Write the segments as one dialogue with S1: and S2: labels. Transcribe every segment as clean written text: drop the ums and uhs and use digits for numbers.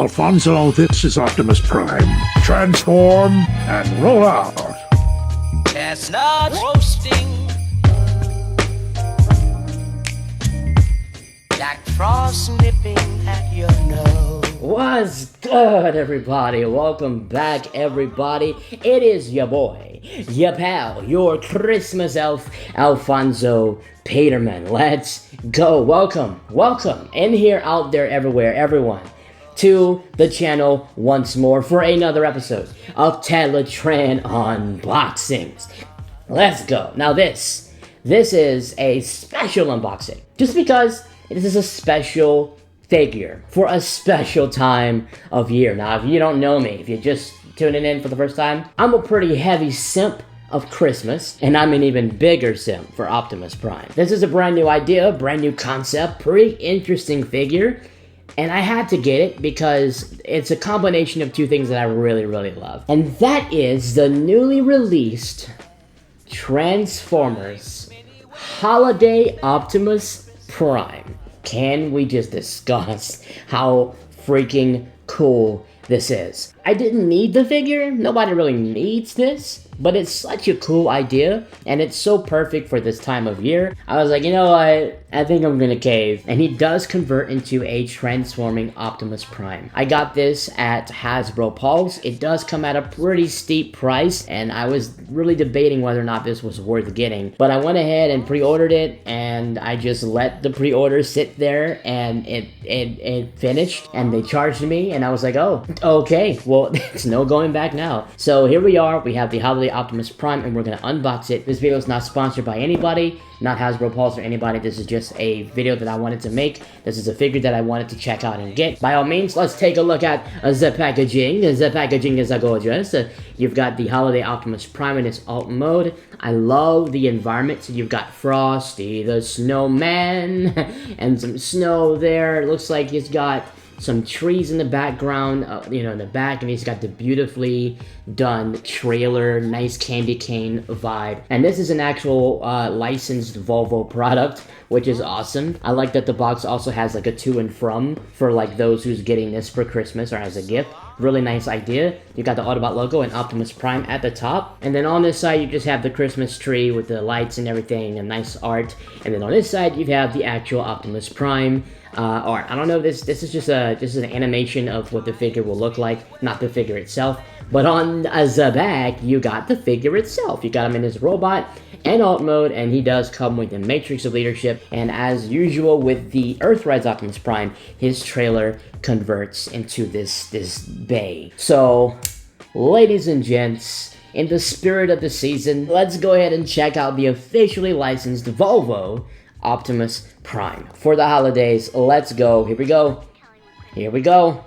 S1: Alfonso, this is Optimus Prime. Transform and roll out.
S2: Chestnuts roasting, Jack Frost nipping at your nose.
S3: What's good, everybody? Welcome back, everybody. It is your boy, your pal, your Christmas elf, Alfonso Peterman. Let's go. Welcome, in here, out there, everywhere, everyone, to the channel once more for another episode of Teletraan Unboxings. Let's go. Now this is a special unboxing, just because this is a special figure for a special time of year. Now, if you don't know me, if you're just tuning in for the first time, I'm a pretty heavy simp of Christmas, and I'm an even bigger simp for Optimus Prime. This is a brand new idea, brand new concept, pretty interesting figure, and I had to get it because it's a combination of two things that I really, really love. And that is the newly released Transformers Holiday Optimus Prime. Can we just discuss how freaking cool this is? I didn't need the figure, nobody really needs this, but it's such a cool idea, and it's so perfect for this time of year. I was like, you know what, I think I'm gonna cave. And he does convert into a transforming Optimus Prime. I got this at Hasbro Pulse. It does come at a pretty steep price, and I was really debating whether or not this was worth getting. But I went ahead and pre-ordered it, and I just let the pre-order sit there, and it finished, and they charged me, and I was like, oh, okay, well, it's no going back now. So here we are, we have the Holiday Optimus Prime, and we're gonna unbox it. This video is not sponsored by anybody, not Hasbro Pulse or anybody. This is just a video that I wanted to make. This is a figure that I wanted to check out and get. By all means, let's take a look at the packaging. The packaging is gorgeous. You've got the Holiday Optimus Prime in its alt mode. I love the environment. So you've got Frosty the Snowman and some snow there. It looks like he's got some trees in the background, in the back, and he's got the beautifully done trailer, nice candy cane vibe. And this is an actual licensed Volvo product, which is awesome. I like that the box also has like a to and from for like those who's getting this for Christmas or as a gift. Really nice idea. You got the Autobot logo and Optimus Prime at the top. And then on this side, you just have the Christmas tree with the lights and everything and nice art. And then on this side, you have the actual Optimus Prime art. I don't know, this is just an animation of what the figure will look like, not the figure itself. But on the back, you got the figure itself. You got him in his robot and alt mode, and he does come with the Matrix of Leadership. And as usual with the Earthrise Optimus Prime, his trailer converts into this bay. So, ladies and gents, in the spirit of the season, let's go ahead and check out the officially licensed Volvo Optimus Prime for the holidays. Let's go. Here we go. Here we go.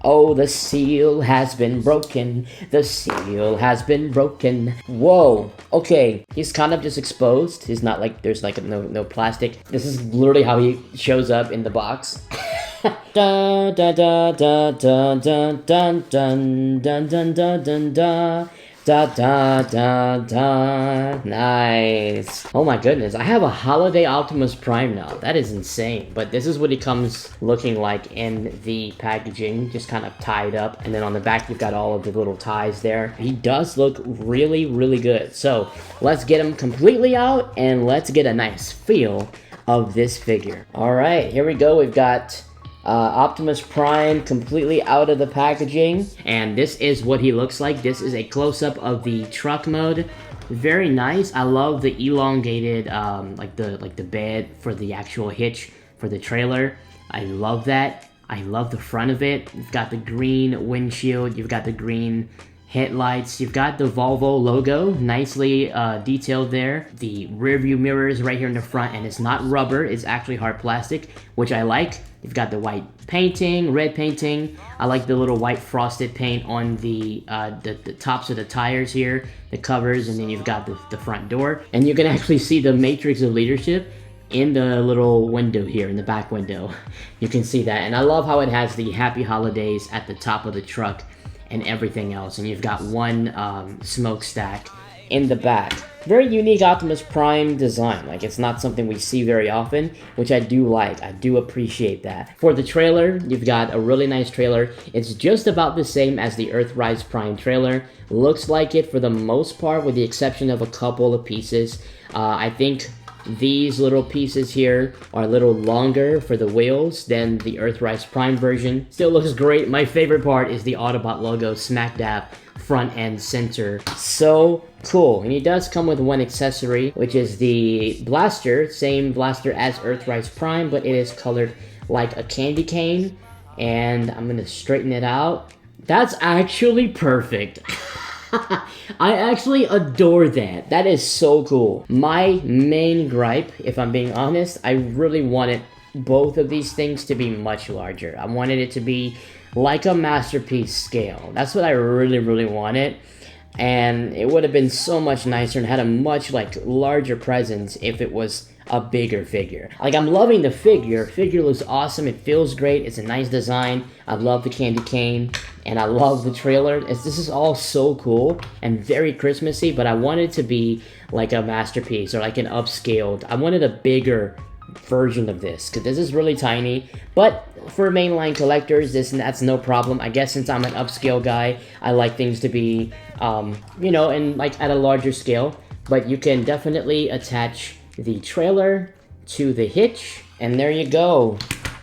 S3: Oh, the seal has been broken. The seal has been broken. Whoa. Okay. He's kind of just exposed. He's not like, there's like no plastic. This is literally how he shows up in the box. Dun dun dun dun dun dun dun dun dun dun dun dun dun. Da da da da. Nice. Oh my goodness, I have a Holiday Optimus Prime now. That is insane. But this is what he comes looking like in the packaging, just kind of tied up. And then on the back, you've got all of the little ties there. He does look really, really good. So let's get him completely out and let's get a nice feel of this figure. All right, here we go. We've got Optimus Prime completely out of the packaging, and this is what he looks like. This is a close-up of the truck mode. Very nice. I love the elongated like the bed for the actual hitch for the trailer. I love that. I love the front of it. You've got the green windshield, you've got the green headlights, you've got the Volvo logo nicely detailed there. The rear view mirrors right here in the front, and it's not rubber, it's actually hard plastic, which I like. You've got the white painting, red painting. I like the little white frosted paint on the tops of the tires here, the covers, and then you've got the front door. And you can actually see the Matrix of Leadership in the little window here, in the back window. You can see that, and I love how it has the Happy Holidays at the top of the truck and everything else. And you've got one smokestack in the back. Very unique Optimus Prime design. Like, it's not something we see very often, which I do like. I do appreciate that. For the trailer, you've got a really nice trailer. It's just about the same as the Earthrise Prime trailer. Looks like it for the most part, with the exception of a couple of pieces. I think these little pieces here are a little longer for the wheels than the Earthrise Prime version. Still looks great. My favorite part is the Autobot logo smack dab front and center. So cool. And he does come with one accessory, which is the blaster. Same blaster as Earthrise Prime, but it is colored like a candy cane. And I'm gonna straighten it out. That's actually perfect. I actually adore that. That is so cool. My main gripe, if I'm being honest, I really wanted both of these things to be much larger. I wanted it to be like a masterpiece scale. That's what I really wanted. And it would have been so much nicer and had a much larger presence if it was a bigger figure. Like, I'm loving the figure. Figure looks awesome. It feels great. It's a nice design. I love the candy cane. And I love the trailer. This is all so cool and very Christmassy, but I wanted it to be like a masterpiece or like an upscaled. I wanted a bigger version of this because this is really tiny, but for mainline collectors, that's no problem. I guess since I'm an upscale guy, I like things to be, you know, and like at a larger scale. But you can definitely attach the trailer to the hitch, and there you go.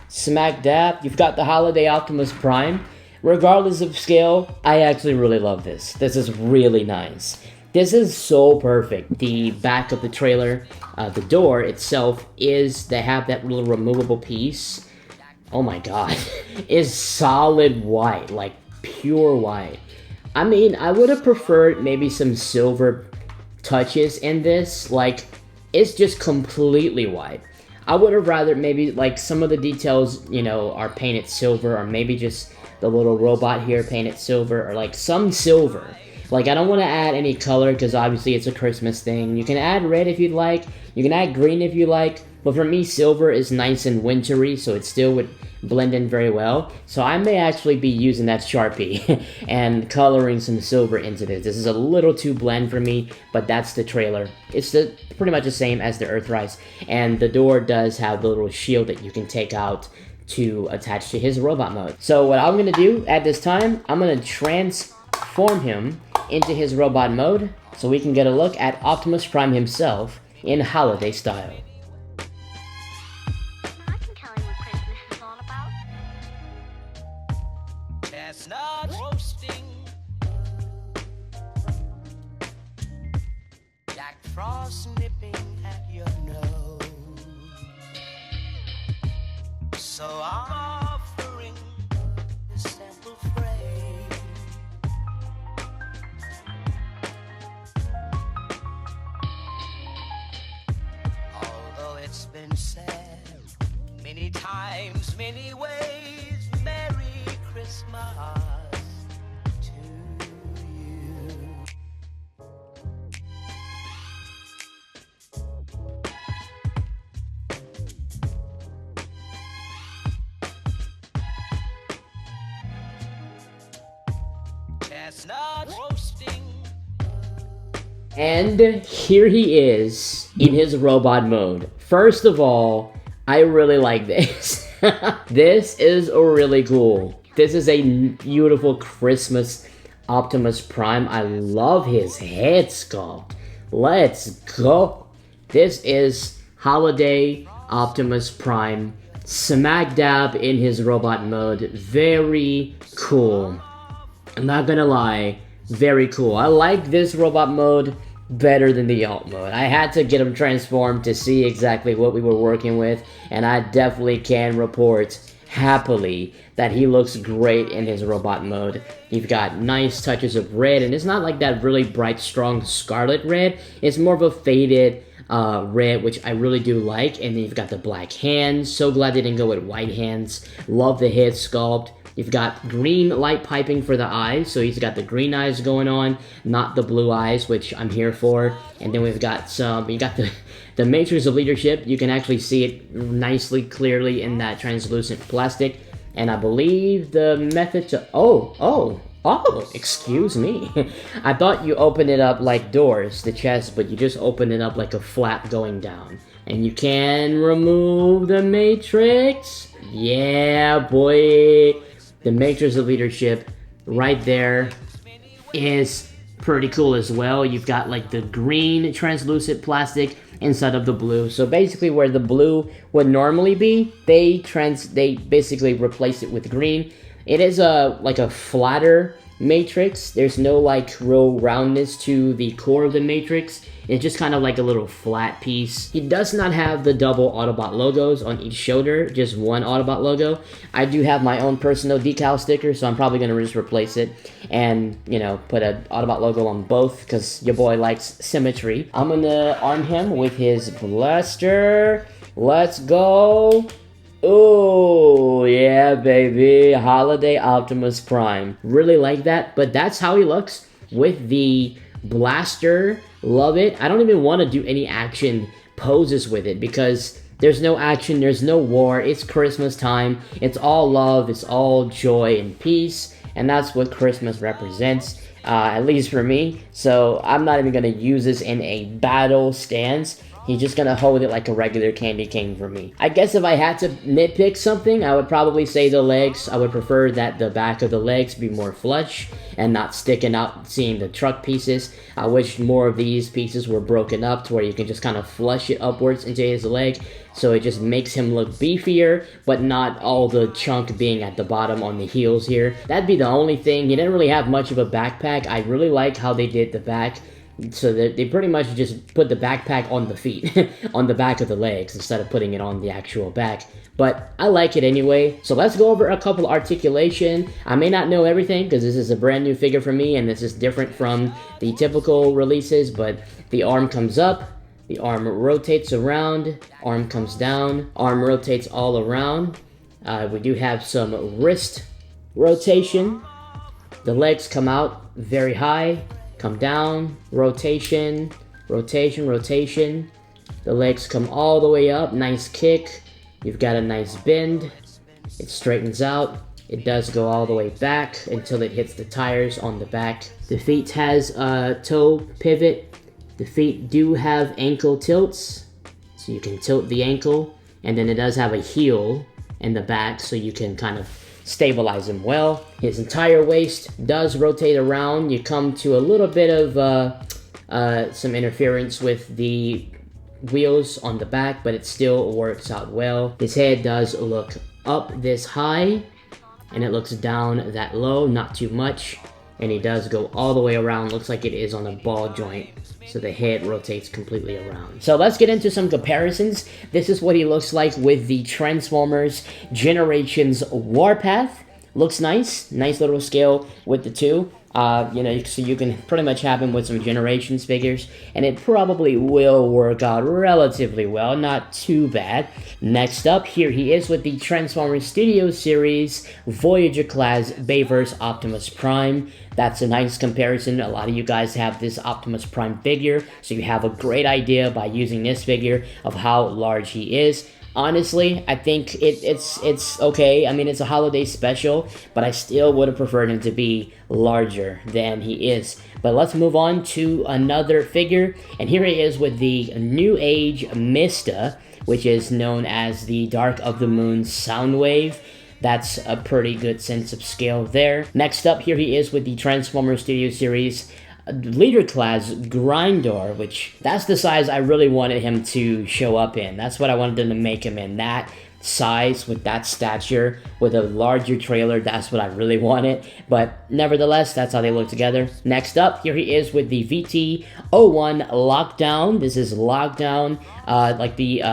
S3: Smack dab. You've got the Holiday Optimus Prime. Regardless of scale, I actually really love this. This is really nice. This is so perfect. The back of the trailer, the door itself they have that little removable piece. Oh my god. Is solid white, like pure white. I mean, I would have preferred maybe some silver touches in this. Like, it's just completely white. I would have rather maybe like some of the details, you know, are painted silver, or maybe just the little robot here painted silver, or like some silver. Like, I don't want to add any color because obviously it's a Christmas thing. You can add red if you'd like. You can add green if you like. But for me, silver is nice and wintry, so it still would blend in very well. So I may actually be using that Sharpie and coloring some silver into this. This is a little too bland for me, but that's the trailer. It's pretty much the same as the Earthrise. And the door does have the little shield that you can take out to attach to his robot mode. So what I'm going to do at this time, I'm going to transform him into his robot mode so we can get a look at Optimus Prime himself in holiday style.
S4: I can tell you what Christmas is all about.
S2: Chestnut roasting, Jack Frost nipping at your nose. So I'm offering this simple phrase. Although it's been said many times, many ways, Merry Christmas to you. Chestnut roasting.
S3: And here he is in his robot mode. First of all, I really like this. This is really cool. This is a beautiful Christmas Optimus Prime. I love his head sculpt. Let's go. This is Holiday Optimus Prime, smack dab in his robot mode. Very cool. I'm not gonna lie, very cool. I like this robot mode better than the alt mode. I had to get him transformed to see exactly what we were working with, and I definitely can report happily that he looks great in his robot mode. You've got nice touches of red, and it's not like that really bright, strong scarlet red. It's more of a faded red, which I really do like. And then you've got the black hands. So glad they didn't go with white hands. Love the head sculpt. You've got green light piping for the eyes, so he's got the green eyes going on, not the blue eyes, which I'm here for. And then we've got the matrix of leadership. You can actually see it nicely, clearly in that translucent plastic. And I believe the method to, Oh, excuse me. I thought you opened it up like doors, the chest, but you just opened it up like a flap going down. And you can remove the Matrix. Yeah, boy. The Matrix of Leadership right there is pretty cool as well. You've got like the green translucent plastic inside of the blue. So basically where the blue would normally be, they basically replace it with green. It is like a flatter matrix. There's no like real roundness to the core of the matrix. It's just kind of like a little flat piece. It does not have the double Autobot logos on each shoulder, just one Autobot logo. I do have my own personal decal sticker, so I'm probably going to just replace it and, you know, put an Autobot logo on both because your boy likes symmetry. I'm going to arm him with his blaster. Let's go. Oh, yeah, baby. Holiday Optimus Prime. Really like that, but that's how he looks with the blaster. Love it. I don't even want to do any action poses with it because there's no action, there's no war. It's Christmas time. It's all love, it's all joy and peace, and that's what Christmas represents, at least for me. So I'm not even going to use this in a battle stance. He's just gonna hold it like a regular candy cane for me. I guess if I had to nitpick something, I would probably say the legs. I would prefer that the back of the legs be more flush and not sticking out, seeing the truck pieces. I wish more of these pieces were broken up to where you can just kind of flush it upwards into his leg. So it just makes him look beefier, but not all the chunk being at the bottom on the heels here. That'd be the only thing. He didn't really have much of a backpack. I really like how they did the back. So they pretty much just put the backpack on the feet, on the back of the legs, instead of putting it on the actual back. But I like it anyway. So let's go over a couple articulation. I may not know everything because this is a brand new figure for me and this is different from the typical releases, but the arm comes up, the arm rotates around, arm comes down, arm rotates all around. We do have some wrist rotation. The legs come out very high. Come down, rotation, rotation, rotation. The legs come all the way up, nice kick. You've got a nice bend. It straightens out. It does go all the way back until it hits the tires on the back. The feet has a toe pivot. The feet do have ankle tilts, so you can tilt the ankle. And then it does have a heel in the back, so you can kind of stabilize him well. His entire waist does rotate around. You come to a little bit of some interference with the wheels on the back, but it still works out well. His head does look up this high, and it looks down that low, not too much. And he does go all the way around, looks like it is on a ball joint. So the head rotates completely around. So let's get into some comparisons. This is what he looks like with the Transformers Generations Warpath. Looks nice. Nice little scale with the two. You know, so you can pretty much have him with some Generations figures, and it probably will work out relatively well, not too bad. Next up, here he is with the Transformers Studio Series Voyager class Bayverse Optimus Prime. That's a nice comparison. A lot of you guys have this Optimus Prime figure, so you have a great idea by using this figure of how large he is. Honestly, I think it's okay. I mean, it's a holiday special, but I still would have preferred him to be larger than he is. But let's move on to another figure, and here he is with the New Age Mista, which is known as the Dark of the Moon Soundwave. That's a pretty good sense of scale there. Next up, here he is with the Transformers Studio Series Leader class Grindor, which that's the size I really wanted him to show up in. That's what I wanted them to make him in. That size, with that stature, with a larger trailer, that's what I really wanted. But nevertheless, that's how they look together. Next up, here he is with the VT-01 Lockdown. This is Lockdown, like the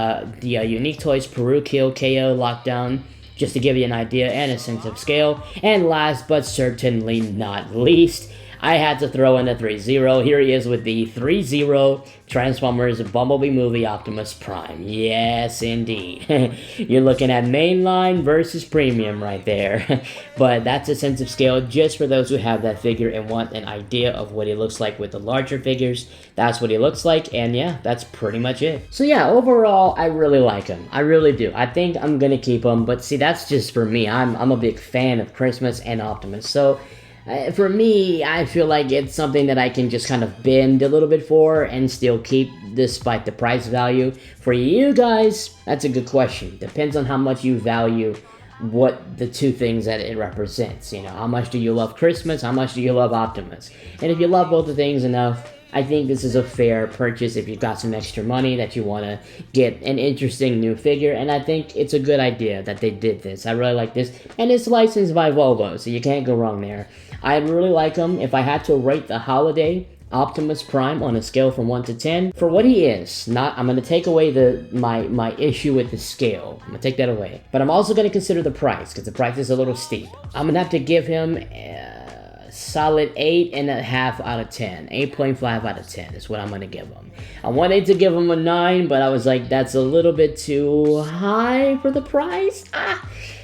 S3: Unique Toys Peru Kill KO Lockdown, just to give you an idea and a sense of scale. And last but certainly not least, I had to throw in a 3-0. Here he is with the 3-0 Transformers Bumblebee Movie Optimus Prime. Yes, indeed. You're looking at mainline versus premium right there. But that's a sense of scale just for those who have that figure and want an idea of what he looks like with the larger figures. That's what he looks like, and yeah, that's pretty much it. So yeah, overall, I really like him. I really do. I think I'm gonna keep him, but see, that's just for me. I'm a big fan of Christmas and Optimus, so For me, I feel like it's something that I can just kind of bend a little bit for and still keep despite the price value. For you guys, that's a good question. Depends on how much you value what the two things that it represents. You know, how much do you love Christmas? How much do you love Optimus? And if you love both the things enough, I think this is a fair purchase if you've got some extra money that you want to get an interesting new figure, and I think it's a good idea that they did this. I really like this, and it's licensed by Volvo, so you can't go wrong there. I really like him. If I had to rate the holiday Optimus Prime on a scale from 1 to 10, for what he is, I'm going to take away my issue with the scale. I'm going to take that away. But I'm also going to consider the price, because the price is a little steep. I'm going to have to give him solid 8.5 out of 10. 8.5 out of 10 is what I'm gonna give him. I wanted to give him a 9, but I was like, that's a little bit too high for the price.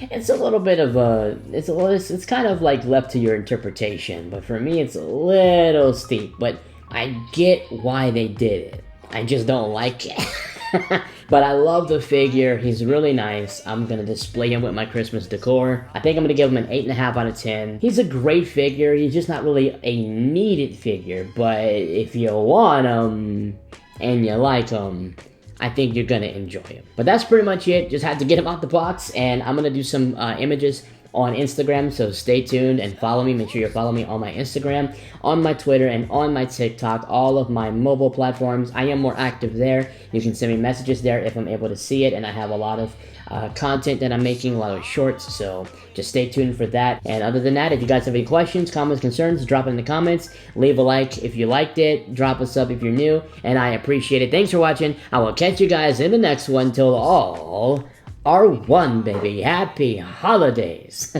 S3: It's a little bit of a, it's kind of like left to your interpretation, but for me it's a little steep, but I get why they did it. I just don't like it. But I love the figure. He's really nice. I'm going to display him with my Christmas decor. I think I'm going to give him an 8.5 out of 10. He's a great figure. He's just not really a needed figure. But if you want him and you like him, I think you're going to enjoy him. But that's pretty much it. Just had to get him out the box. And I'm going to do some images on Instagram, so stay tuned and follow me. Make sure you follow me on my Instagram, on my Twitter, and on my TikTok, all of my mobile platforms. I am more active there. You can send me messages there if I'm able to see it, and I have a lot of content that I'm making, a lot of shorts, so just stay tuned for that. And other than that, if you guys have any questions, comments, concerns, drop it in the comments. Leave a like if you liked it. Drop a sub if you're new, and I appreciate it. Thanks for watching. I will catch you guys in the next one. Till all are one, baby. Happy holidays.